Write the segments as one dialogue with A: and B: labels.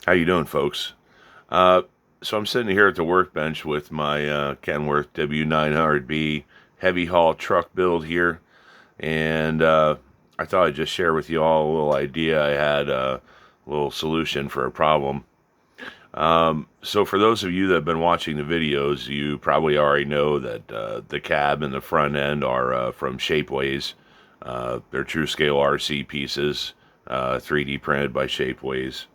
A: How you doing, folks? Uh, so I'm sitting here at the workbench with my Kenworth W900B heavy haul truck build here, and I thought I'd just share with you all a little idea I had, a little solution for a problem. So for those of you that have been watching the videos, you probably already know that the cab and the front end are from Shapeways. They're true scale RC pieces, 3D printed by Shapeways.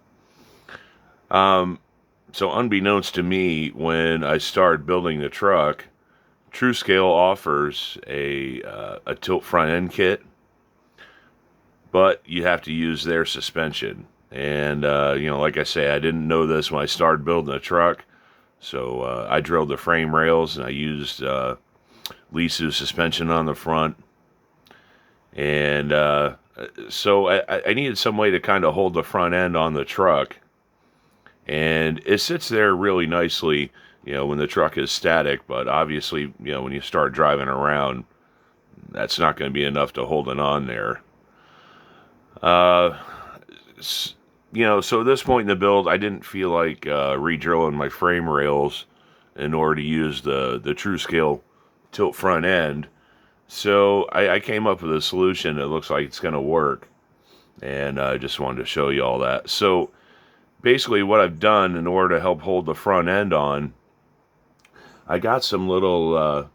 A: So unbeknownst to me, when I started building the truck, TrueScale offers a tilt front end kit, but you have to use their suspension. And like I say, I didn't know this when I started building the truck, so I drilled the frame rails and I used Lisu suspension on the front, and so I needed some way to kind of hold the front end on the truck. And it sits there really nicely, when the truck is static, but obviously, when you start driving around, that's not going to be enough to hold it on there. Uh, so at this point in the build, I didn't feel like re-drilling my frame rails in order to use the true scale tilt front end. So I came up with a solution that looks like it's going to work, and I just wanted to show you all that. So basically what I've done in order to help hold the front end on, I got some little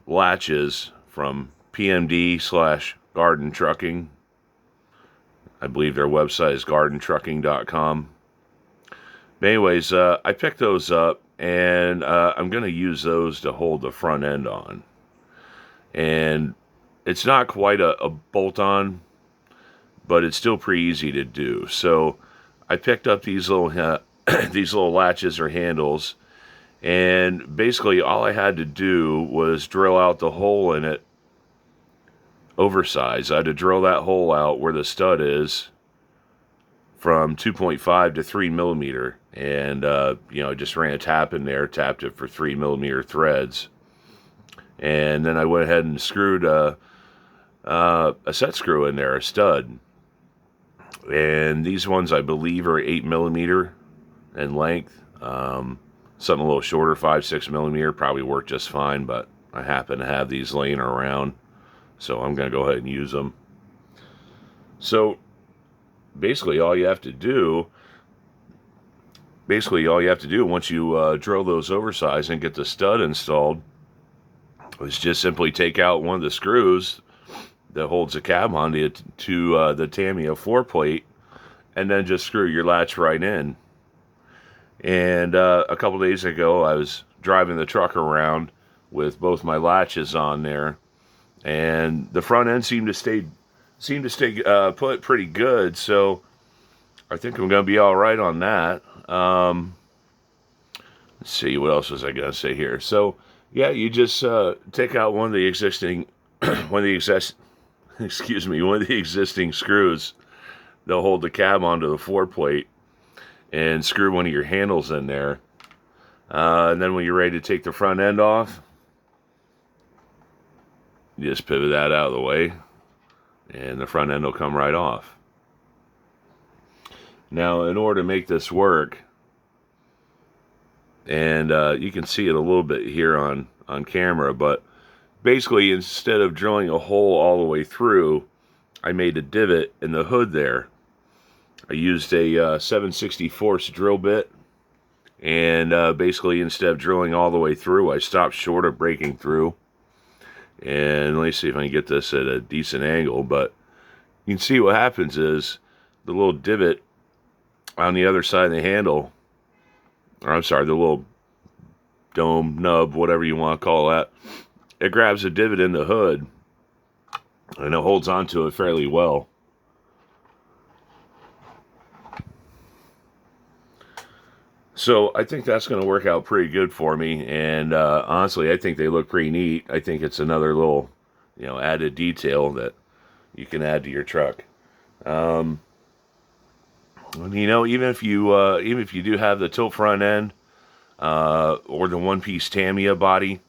A: latches from PMD/Garden Trucking. I believe their website is gardentrucking.com. But anyways, I picked those up, and I'm going to use those to hold the front end on. And it's not quite a bolt-on, but it's still pretty easy to do. So I picked up these little these little latches or handles, and basically all I had to do was drill out the hole in it oversized. I had to drill that hole out where the stud is from 2.5 to 3 millimeter, and I just ran a tap in there, tapped it for 3 millimeter threads, and then I went ahead and screwed a set screw in there, a stud. And these ones, I believe, are 8 millimeter in length. Something a little shorter, 5-6 millimeter, probably work just fine, but I happen to have these laying around, so I'm going to go ahead and use them. So basically all you have to do once you drill those oversized and get the stud installed is just simply take out one of the screws that holds the cab onto to the Tamiya 4-plate, and then just screw your latch right in. And a couple days ago, I was driving the truck around with both my latches on there, and the front end seemed to stay put pretty good. So I think I'm going to be all right on that. Let's see, what else was I going to say here? So yeah, you just take out one of the existing one of the existing screws that'll hold the cab onto the 4-plate, and screw one of your handles in there. And then when you're ready to take the front end off, you just pivot that out of the way, and the front end will come right off. Now, in order to make this work, and you can see it a little bit here on camera, but basically, instead of drilling a hole all the way through, I made a divot in the hood there. I used a 7/64 drill bit, and basically instead of drilling all the way through, I stopped short of breaking through. And let me see if I can get this at a decent angle, but you can see what happens is the little divot on the other side of the handle, or I'm sorry, the little dome, nub, whatever you want to call that, it grabs a divot in the hood, and it holds onto it fairly well. So I think that's going to work out pretty good for me, and honestly, I think they look pretty neat. I think it's another little, added detail that you can add to your truck. Even if you do have the tilt front end or the one-piece Tamiya body,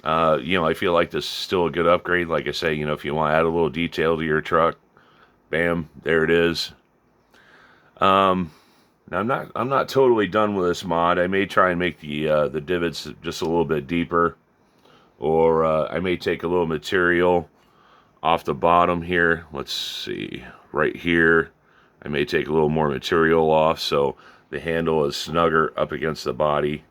A: I feel like this is still a good upgrade. Like I say, if you want to add a little detail to your truck, bam, there it is. Now I'm not totally done with this mod. I may try and make the divots just a little bit deeper, or I may take a little material off the bottom here. Let's see, right here. I may take a little more material off so the handle is snugger up against the body.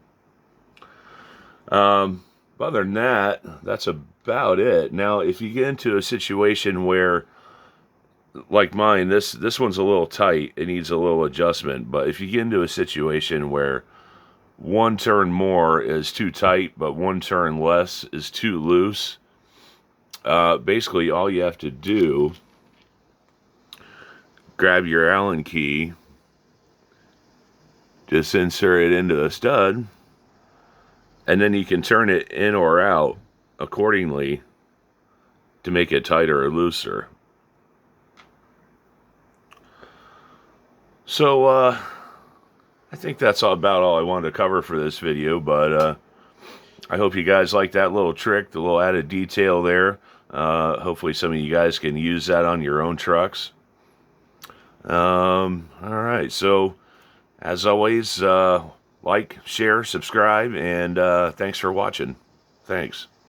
A: Other than that, that's about it. Now, if you get into a situation where, like mine, this one's a little tight, it needs a little adjustment. But if you get into a situation where one turn more is too tight, but one turn less is too loose, basically all you have to do, grab your Allen key, just insert it into the stud, and then you can turn it in or out accordingly to make it tighter or looser. So, I think that's about all I wanted to cover for this video, but I hope you guys like that little trick, the little added detail there. Hopefully some of you guys can use that on your own trucks. Alright, so as always, like, share, subscribe, and thanks for watching. Thanks.